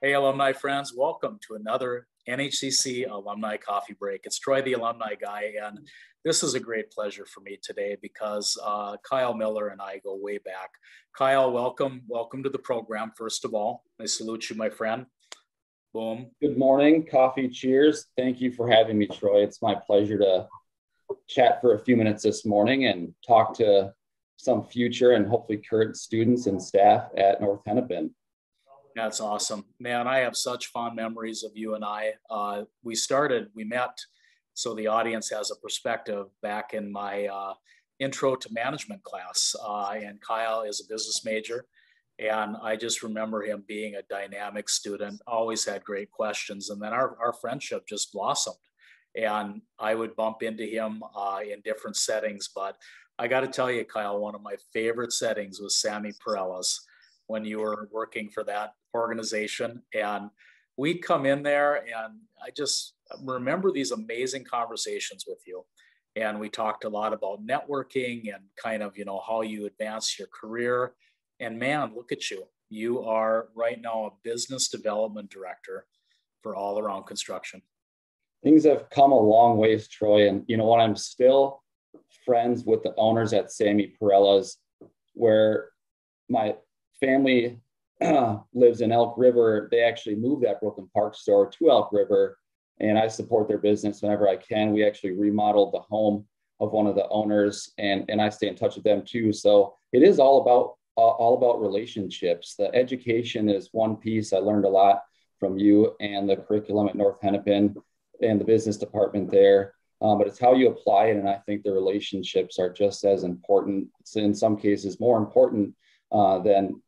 Hey, alumni friends, welcome to another NHCC Alumni Coffee Break. It's Troy, the alumni guy, and this is a great pleasure for me today because Kyle Miller and I go way back. Kyle, welcome to the program, first of all. I salute you, my friend. Boom. Good morning, coffee cheers. Thank you for having me, Troy. It's my pleasure to chat for a few minutes this morning and talk to some future and hopefully current students and staff at North Hennepin. That's awesome, man. I have such fond memories of you and I. We met, so the audience has a perspective, back in my intro to management class. And Kyle is a business major. And I just remember him being a dynamic student, always had great questions. And then our friendship just blossomed. And I would bump into him in different settings. But I got to tell you, Kyle, one of my favorite settings was Sammy Perella's, when you were working for that organization. And we'd come in there, and I just remember these amazing conversations with you. And we talked a lot about networking and kind of, how you advance your career. And man, look at you. You are right now a business development director for All Around Construction. Things have come a long ways, Troy. And you know what? I'm still friends with the owners at Sammy Perella's, where my family lives in Elk River. They actually moved that Brooklyn Park store to Elk River, and I support their business whenever I can. We actually remodeled the home of one of the owners, and I stay in touch with them too. So it is all about relationships. The education is one piece. I learned a lot from you and the curriculum at North Hennepin and the business department there. But it's how you apply it, and I think the relationships are just as important. It's in some cases more important than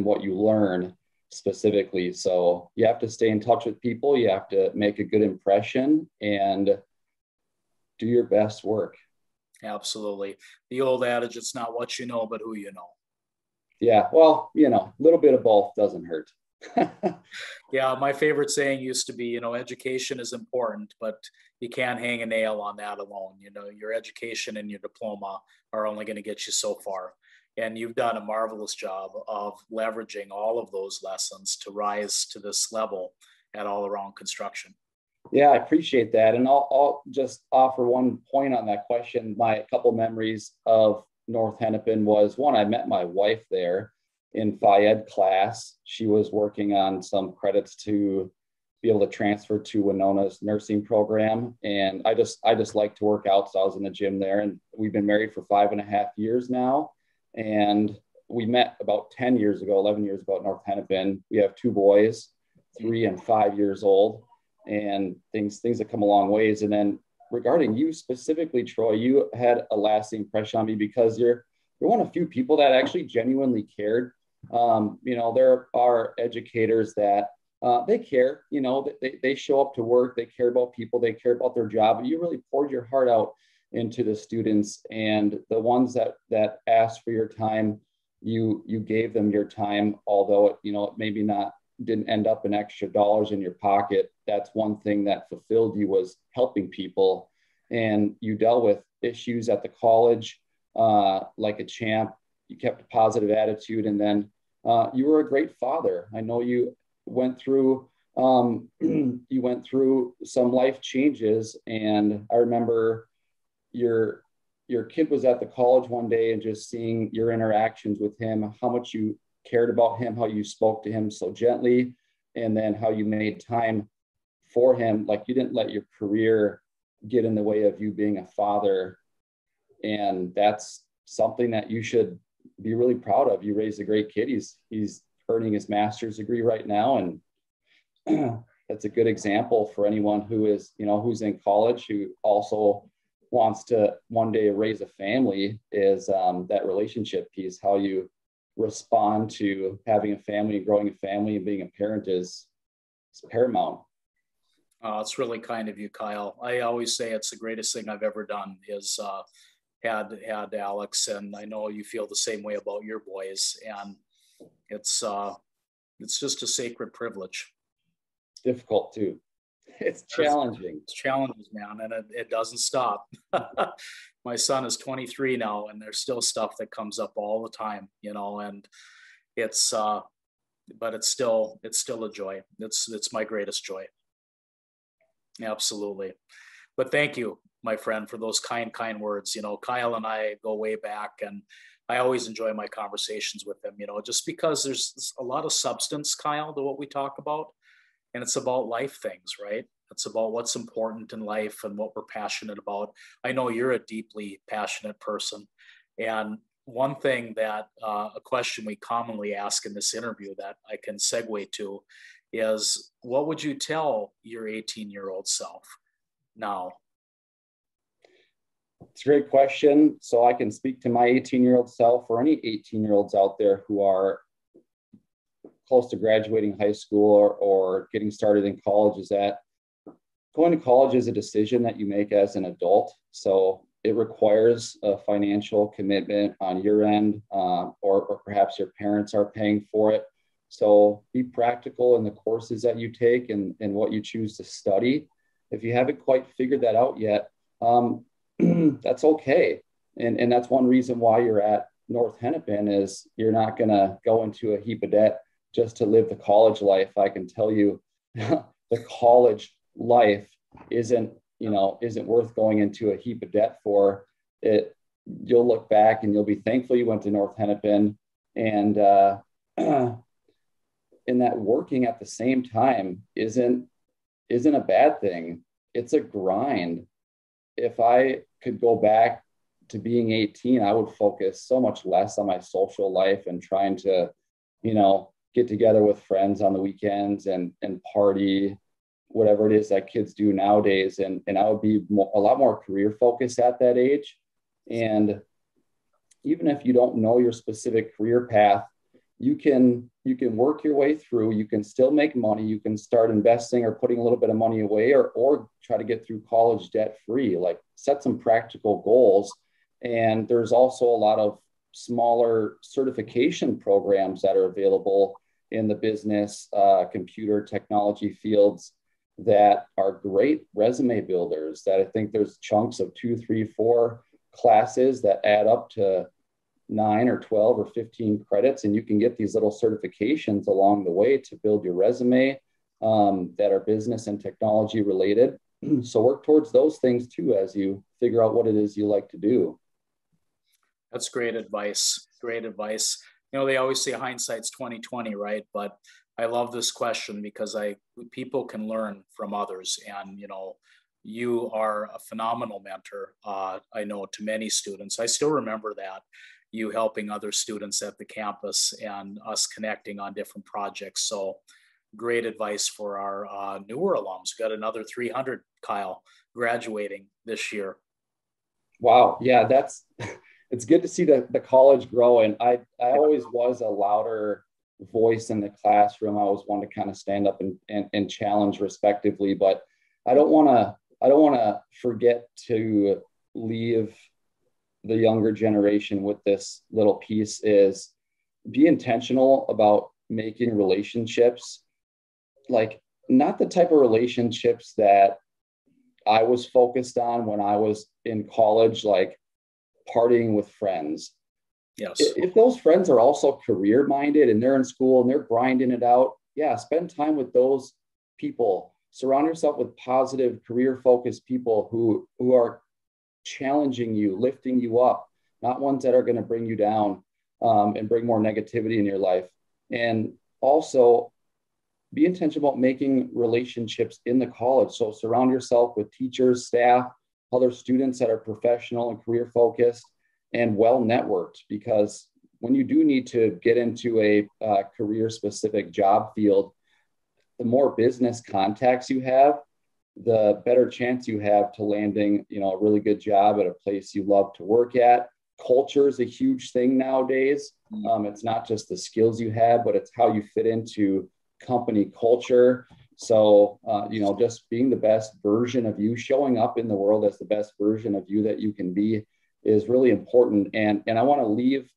what you learn specifically. So you have to stay in touch with people. You have to make a good impression and do your best work. Absolutely. The old adage, it's not what you know, but who you know. Yeah. Well, a little bit of both doesn't hurt. Yeah. My favorite saying used to be, education is important, but you can't hang a nail on that alone. Your education and your diploma are only going to get you so far. And you've done a marvelous job of leveraging all of those lessons to rise to this level at All Around Construction. Yeah, I appreciate that. And I'll just offer one point on that question. My couple memories of North Hennepin was, one, I met my wife there in Phy Ed class. She was working on some credits to be able to transfer to Winona's nursing program. And I just like to work out. So I was in the gym there, and we've been married for 5.5 years now. And we met about 10 years ago, 11 years ago at North Hennepin. We have 2 boys, 3 and 5 years old, and things have come a long ways. And then regarding you specifically, Troy, you had a lasting impression on me because you're one of the few people that actually genuinely cared. There are educators that they care, they show up to work, they care about people, they care about their job, and you really poured your heart out into the students, and the ones that asked for your time, you gave them your time, although it maybe didn't end up in extra dollars in your pocket. That's one thing that fulfilled you, was helping people. And you dealt with issues at the college like a champ. You kept a positive attitude, and then you were a great father. I know you went through some life changes, and I remember your kid was at the college one day, and just seeing your interactions with him, how much you cared about him, how you spoke to him so gently, and then how you made time for him. Like, you didn't let your career get in the way of you being a father. And that's something that you should be really proud of. You raised a great kid. He's earning his master's degree right now. And that's a good example for anyone who is, who's in college, who also wants to one day raise a family, is that relationship piece. How you respond to having a family and growing a family and being a parent is paramount. It's really kind of you, Kyle. I always say it's the greatest thing I've ever done is had Alex, and I know you feel the same way about your boys. And it's just a sacred privilege. Difficult too. It's challenging. It's challenges, man, and it doesn't stop. My son is 23 now, and there's still stuff that comes up all the time, and it's but it's still a joy. It's my greatest joy. Absolutely. But thank you, my friend, for those kind words. Kyle and I go way back, and I always enjoy my conversations with him, just because there's a lot of substance, Kyle, to what we talk about. And it's about life things, right? It's about what's important in life and what we're passionate about. I know you're a deeply passionate person. And one thing that a question we commonly ask in this interview that I can segue to is, what would you tell your 18-year-old self now? It's a great question. So I can speak to my 18-year-old self, or any 18-year-olds out there who are close to graduating high school or getting started in college, is that going to college is a decision that you make as an adult. So it requires a financial commitment on your end, or perhaps your parents are paying for it. So be practical in the courses that you take and what you choose to study. If you haven't quite figured that out yet, that's okay. And that's one reason why you're at North Hennepin, is you're not going to go into a heap of debt just to live the college life. I can tell you the college life isn't worth going into a heap of debt for it. You'll look back and you'll be thankful you went to North Hennepin, and in that working at the same time isn't a bad thing. It's a grind. If I could go back to being 18, I would focus so much less on my social life and trying to, get together with friends on the weekends and party, whatever it is that kids do nowadays. And I would be a lot more career focused at that age. And even if you don't know your specific career path, you can work your way through. You can still make money. You can start investing or putting a little bit of money away, or try to get through college debt free. Like, set some practical goals. And there's also a lot of smaller certification programs that are available in the business, computer technology fields that are great resume builders. That I think there's chunks of 2, 3, 4 classes that add up to 9 or 12 or 15 credits. And you can get these little certifications along the way to build your resume, that are business and technology related. So work towards those things too, as you figure out what it is you like to do. That's great advice. Great advice. They always say hindsight's 20/20, right? But I love this question because people can learn from others, and you are a phenomenal mentor. I know, to many students. I still remember that, you helping other students at the campus and us connecting on different projects. So great advice for our newer alums. We've got another 300, Kyle, graduating this year. Wow. Yeah, it's good to see the college grow. And I always was a louder voice in the classroom. I always wanted to kind of stand up and challenge respectively, but I don't want to forget to leave the younger generation with this little piece, is be intentional about making relationships, like not the type of relationships that I was focused on when I was in college, like partying with friends. Yes. If those friends are also career minded and they're in school and they're grinding it out, yeah, spend time with those people. Surround yourself with positive, career focused people who are challenging you, lifting you up, not ones that are going to bring you down, and bring more negativity in your life. And also be intentional about making relationships in the college. So surround yourself with teachers, staff, other students that are professional and career focused and well networked, because when you do need to get into a career specific job field, the more business contacts you have, the better chance you have to landing, a really good job at a place you love to work at. Culture is a huge thing nowadays. It's not just the skills you have, but it's how you fit into company culture. So, just being the best version of you, showing up in the world as the best version of you that you can be, is really important. And I want to leave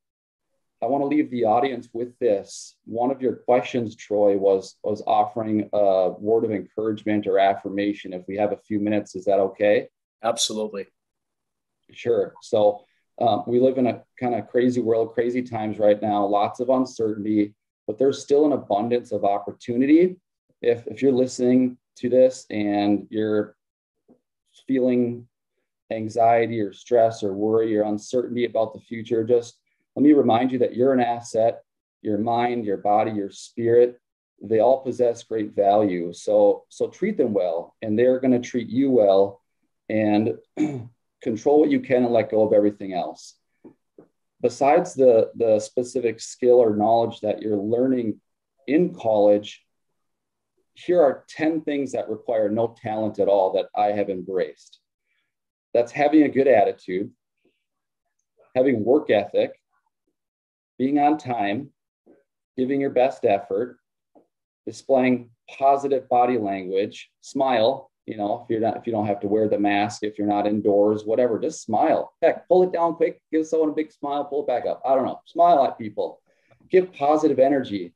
I want to leave the audience with this. One of your questions, Troy, was offering a word of encouragement or affirmation. If we have a few minutes, is that okay? Absolutely. Sure. So we live in a kind of crazy world, crazy times right now, lots of uncertainty, but there's still an abundance of opportunity. If you're listening to this and you're feeling anxiety or stress or worry or uncertainty about the future, just let me remind you that you're an asset. Your mind, your body, your spirit, they all possess great value. So treat them well, and they're going to treat you well, and control what you can and let go of everything else. Besides the specific skill or knowledge that you're learning in college, here are 10 things that require no talent at all that I have embraced. That's having a good attitude, having work ethic, being on time, giving your best effort, displaying positive body language, smile. You know, if you don't have to wear the mask, if you're not indoors, whatever, just smile. Heck, pull it down quick, give someone a big smile, pull it back up. I don't know, smile at people, give positive energy,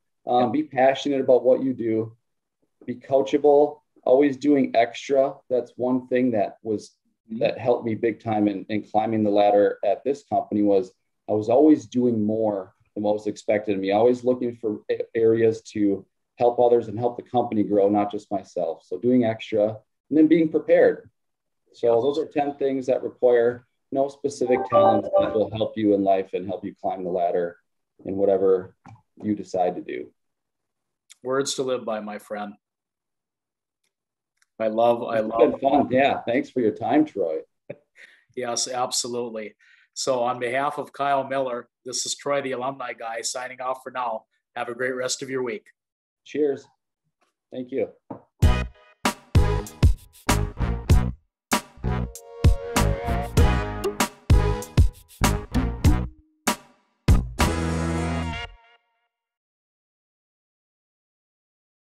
be passionate about what you do, be coachable, always doing extra. That's one thing that helped me big time in climbing the ladder at this company. Was I was always doing more than what was expected of me, always looking for areas to help others and help the company grow, not just myself. So doing extra, and then being prepared. So those are 10 things that require no specific talent that will help you in life and help you climb the ladder in whatever you decide to do. Words to live by, my friend. I love. It's been fun. Yeah. Thanks for your time, Troy. Yes, absolutely. So on behalf of Kyle Miller, this is Troy, the alumni guy, signing off for now. Have a great rest of your week. Cheers. Thank you.